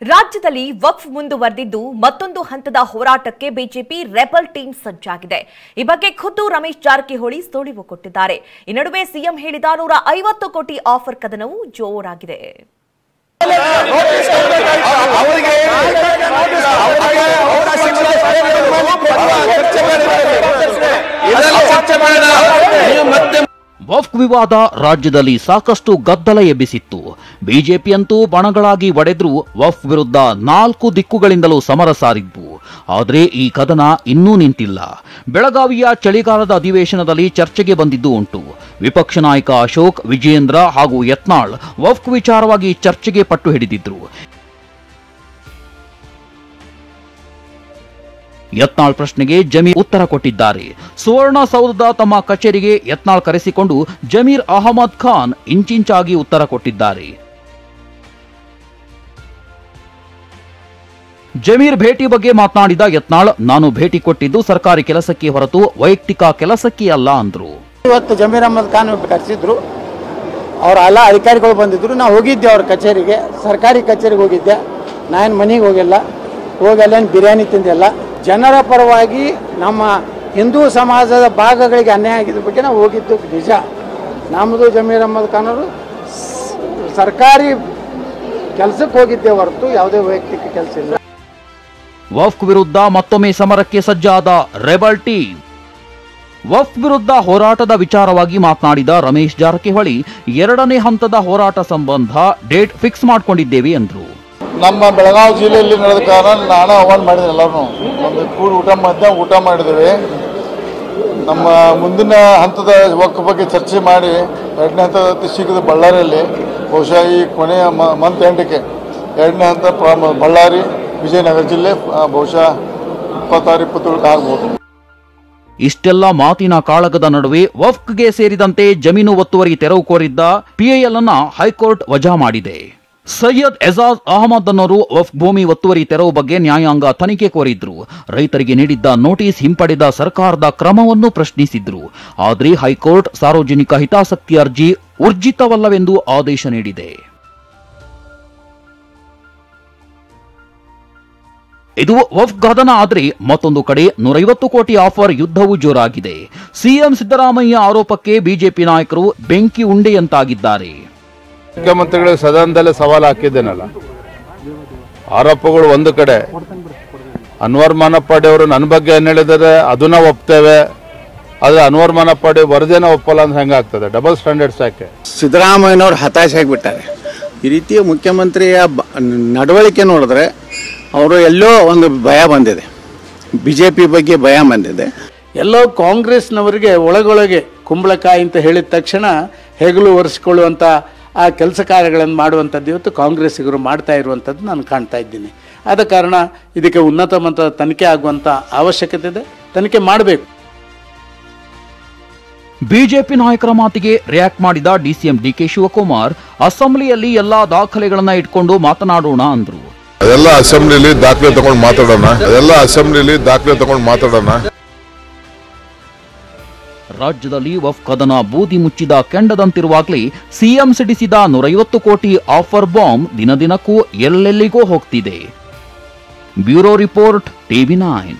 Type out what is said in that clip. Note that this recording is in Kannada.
ರಾಜ್ಯದಲ್ಲಿ ವಕ್ಫ್ ಮುಂದುವರೆದಿದ್ದು ಮತ್ತೊಂದು ಹಂತದ ಹೋರಾಟಕ್ಕೆ ಬಿಜೆಪಿ ರೆಬಲ್ ಟೀಮ್ ಸಜ್ಜಾಗಿದೆ. ಈ ಬಗ್ಗೆ ಖುದ್ದು ರಮೇಶ್ ಜಾರಕಿಹೊಳಿ ಸುಳಿವು ಕೊಟ್ಟಿದ್ದಾರೆ. ಈ ನಡುವೆ ಸಿಎಂ ಹೇಳಿದ 150 ಕೋಟಿ ಆಫರ್ ಕದನವು ಜೋರಾಗಿದೆ. ವಕ್ಫ್ ವಿವಾದ ರಾಜ್ಯದಲ್ಲಿ ಸಾಕಷ್ಟು ಗದ್ದಲ ಎಬ್ಬಿಸಿತ್ತು. ಬಿಜೆಪಿಯಂತೂ ಬಣಗಳಾಗಿ ಒಡೆದ್ರೂ ವಕ್ಫ್ ವಿರುದ್ಧ 4 ದಿಕ್ಕುಗಳಿಂದಲೂ ಸಮರ ಸಾರಿದ್ವು. ಆದರೆ ಈ ಕದನ ಇನ್ನೂ ನಿಂತಿಲ್ಲ. ಬೆಳಗಾವಿಯ ಚಳಿಗಾಲದ ಅಧಿವೇಶನದಲ್ಲಿ ಚರ್ಚೆಗೆ ಬಂದಿದ್ದು ಉಂಟು. ವಿಪಕ್ಷ ನಾಯಕ ಅಶೋಕ್, ವಿಜಯೇಂದ್ರ ಹಾಗೂ ಯತ್ನಾಳ್ ವಕ್ಫ್ ವಿಚಾರವಾಗಿ ಚರ್ಚೆಗೆ ಪಟ್ಟು ಹಿಡಿದಿದ್ರು. ಯತ್ನಾಳ್ ಪ್ರಶ್ನೆಗೆ ಜಮೀರ್ ಉತ್ತರ ಕೊಟ್ಟಿದ್ದಾರೆ. ಸುವರ್ಣಸೌಧದ ತಮ್ಮ ಕಚೇರಿಗೆ ಯತ್ನಾಳ್ ಕರೆಸಿಕೊಂಡು ಜಮೀರ್ ಅಹಮದ್ ಖಾನ್ ಇಂಚಿಂಚಾಗಿ ಉತ್ತರ ಕೊಟ್ಟಿದ್ದಾರೆ. ಜಮೀರ್ ಭೇಟಿ ಬಗ್ಗೆ ಮಾತನಾಡಿದ ಯತ್ನಾಳ್, ನಾನು ಭೇಟಿ ಕೊಟ್ಟಿದ್ದು ಸರ್ಕಾರಿ ಕೆಲಸಕ್ಕೆ ಹೊರತು ವೈಯಕ್ತಿಕ ಕೆಲಸಕ್ಕೆ ಅಲ್ಲ ಅಂದ್ರು. ಇವತ್ತು ಜಮೀರ್ ಅಹಮದ್ ಖಾನ್ ಕರೆಸಿದ್ರು, ಅವರ ಎಲ್ಲ ಅಧಿಕಾರಿಗಳು ಬಂದಿದ್ರು. ನಾವು ಹೋಗಿದ್ದೆ ಅವ್ರ ಕಚೇರಿಗೆ, ಸರ್ಕಾರಿ ಕಚೇರಿಗೆ ಹೋಗಿದ್ದೆ. ನಾನು ಮನೆಗೆ ಹೋಗಿಲ್ಲ, ಹೋಗಲ್ಲೇನು ಬಿರಿಯಾನಿ ತಿಂದಿಲ್ಲ. ಜನರ ಪರವಾಗಿ ನಮ್ಮ ಹಿಂದೂ ಸಮಾಜದ ಭಾಗಗಳಿಗೆ ಅನ್ಯಾಯ ಆಗಿದ್ದ ಬಗ್ಗೆ ನಾವು ಹೋಗಿದ್ದು ನಿಜ. ನಮ್ಮದು ಜಮೀರ್ ಅಹಮದ್ ಖಾನ್ ಅವರು ಸರ್ಕಾರಿ ಕೆಲಸಕ್ಕೆ ಹೋಗಿದ್ದೆ ಹೊರತು ಯಾವುದೇ ವೈಯಕ್ತಿಕ ಕೆಲಸ ಇಲ್ಲ. ವಕ್ಫ್ ವಿರುದ್ಧ ಮತ್ತೊಮ್ಮೆ ಸಮರಕ್ಕೆ ಸಜ್ಜಾದ ರೆಬಲ್ ಟೀಮ್. ವಕ್ಫ್ ವಿರುದ್ಧ ಹೋರಾಟದ ವಿಚಾರವಾಗಿ ಮಾತನಾಡಿದ ರಮೇಶ್ ಜಾರಕಿಹೊಳಿ, 2ನೇ ಹಂತದ ಹೋರಾಟ ಸಂಬಂಧ ಡೇಟ್ ಫಿಕ್ಸ್ ಮಾಡಿಕೊಂಡಿದ್ದೇವೆ ಎಂದರು. ನಮ್ಮ ಬೆಳಗಾವಿ ಜಿಲ್ಲೆಯಲ್ಲಿ ನಡೆದ ಕಾರಣ ನಾನು ಆಹ್ವಾನ ಮಾಡಿದೆ. ಎಲ್ಲರೂ ಒಂದು ಕೂಡಿ ಊಟ ಮಾಡಿದ್ದೇವೆ. ನಮ್ಮ ಮುಂದಿನ ಹಂತದ ವಕ್ಫ್ ಬಗ್ಗೆ ಚರ್ಚೆ ಮಾಡಿ 2ನೇ ಹಂತದ ಸಿಕ್ಕಿದ ಬಳ್ಳಾರಿಯಲ್ಲಿ ಬಹುಶಃ ಈ ಕೊನೆಯ ಮಂತ್ ಎಂಡಕ್ಕೆ 2ನೇ ಹಂತ ಬಳ್ಳಾರಿ ವಿಜಯನಗರ ಜಿಲ್ಲೆ ಬಹುಶಃ 26-27 ಆಗ್ಬೋದು. ಇಷ್ಟೆಲ್ಲ ಮಾತಿನ ಕಾಳಗದ ನಡುವೆ ವಕ್ಫ್ಗೆ ಸೇರಿದಂತೆ ಜಮೀನು ಒತ್ತುವರಿ ತೆರವು ಕೋರಿದ್ದ ಪಿಐಎಲ್ ಅನ್ನ ಹೈಕೋರ್ಟ್ ವಜಾ ಮಾಡಿದೆ. ಸೈಯದ್ ಎಜಾಜ್ ಅಹಮದ್ ಅನ್ನೋರು ವಕ್ಫ್ ಭೂಮಿ ಒತ್ತುವರಿ ತೆರವು ಬಗ್ಗೆ ನ್ಯಾಯಾಂಗ ತನಿಖೆ ಕೋರಿದ್ರು. ರೈತರಿಗೆ ನೀಡಿದ್ದ ನೋಟಿಸ್ ಹಿಂಪಡೆದ ಸರ್ಕಾರದ ಕ್ರಮವನ್ನು ಪ್ರಶ್ನಿಸಿದ್ರು. ಆದರೆ ಹೈಕೋರ್ಟ್ ಸಾರ್ವಜನಿಕ ಹಿತಾಸಕ್ತಿ ಅರ್ಜಿ ಊರ್ಜಿತವಲ್ಲವೆಂದು ಆದೇಶ ನೀಡಿದೆ. ಇದು ವಕ್ಫ್ ಕದನ ಆದ್ರೆ ಮತ್ತೊಂದು ಕಡೆ 150 ಕೋಟಿ ಆಫರ್ ಯುದ್ಧವೂ ಜೋರಾಗಿದೆ. ಸಿಎಂ ಸಿದ್ದರಾಮಯ್ಯ ಆರೋಪಕ್ಕೆ ಬಿಜೆಪಿ ನಾಯಕರು ಬೆಂಕಿ ಉಂಡೆಯಂತಾಗಿದ್ದಾರೆ. ಮುಖ್ಯಮಂತ್ರಿಗಳಿಗೆ ಸದನದಲ್ಲೇ ಸವಾಲು ಹಾಕಿದ್ದೇನಲ್ಲ, ಆರೋಪಗಳು ಒಂದು ಕಡೆ, ಅನ್ವರ್ ಮಾನಪ್ಪಾಡಿ ಅವರು ನನ್ನ ಬಗ್ಗೆ ಏನು ಹೇಳಿದರೆ ಅದನ್ನ ಒಪ್ತೇವೆ, ಆದರೆ ಅನ್ವರ್ ಮಾನಪ್ಪಾಡಿ ವರದಿನ ಒಪ್ಪಲ್ಲ ಅಂದ್ರೆ ಹೆಂಗಾಗ್ತದೆ? ಡಬಲ್ ಸ್ಟ್ಯಾಂಡರ್ಡ್ಸ್ ಯಾಕೆ? ಸಿದ್ದರಾಮಯ್ಯನವರು ಹತಾಶೆ ಆಗಿಬಿಟ್ಟಾರೆ. ಈ ರೀತಿಯ ಮುಖ್ಯಮಂತ್ರಿಯ ನಡವಳಿಕೆ ನೋಡಿದ್ರೆ ಅವರು ಎಲ್ಲೋ ಒಂದು ಭಯ ಬಂದಿದೆ, ಬಿಜೆಪಿ ಬಗ್ಗೆ ಭಯ ಬಂದಿದೆ. ಎಲ್ಲೋ ಕಾಂಗ್ರೆಸ್ನವರಿಗೆ ಒಳಗೊಳಗೆ ಕುಂಬಳಕಾಯಿ ಅಂತ ಹೇಳಿದ ತಕ್ಷಣ ಹೆಗಲು ಒರೆಸಿಕೊಳ್ಳುವಂಥ ಆ ಕೆಲಸ ಕಾರ್ಯಗಳನ್ನು ಮಾಡುವಂಥದ್ದು ಇವತ್ತು ಕಾಂಗ್ರೆಸ್ಸಿಗರು ಮಾಡ್ತಾ ಇರುವಂಥದ್ದು ನಾನು ಕಾಣ್ತಾ ಇದ್ದೀನಿ. ಆದ ಕಾರಣ ಇದಕ್ಕೆ ಉನ್ನತ ಮಟ್ಟದ ತನಿಖೆ ಆಗುವಂಥ ಅವಶ್ಯಕತೆ ಇದೆ, ತನಿಖೆ ಮಾಡಬೇಕು. ಬಿಜೆಪಿ ನಾಯಕರ ಮಾತಿಗೆ ರಿಯಾಕ್ಟ್ ಮಾಡಿದ ಡಿಸಿಎಂ ಡಿಕೆ ಶಿವಕುಮಾರ್, ಅಸೆಂಬ್ಲಿಯಲ್ಲಿ ಎಲ್ಲಾ ದಾಖಲೆಗಳನ್ನ ಇಟ್ಕೊಂಡು ಮಾತನಾಡೋಣ ಅಂದ್ರು. ಅದೆಲ್ಲ ಅಸೆಂಬ್ಲಿಲಿ ದಾಖಲೆ ತಗೊಂಡು ಮಾತಾಡೋಣ. ರಾಜ್ಯದಲ್ಲಿ ವಕ್ಫ್ ಕದನ ಬೂದಿ ಮುಚ್ಚಿದ ಕೆಂಡದಂತಿರುವಾಗಲೇ ಸಿಎಂ ಸಿಡಿಸಿದ 150 ಕೋಟಿ ಆಫರ್ ಬಾಂಬ್ ದಿನದಿನಕ್ಕೂ ಎಲ್ಲೆಲ್ಲಿಗೋ ಹೋಗ್ತಿದೆ. Bureau report, TV9.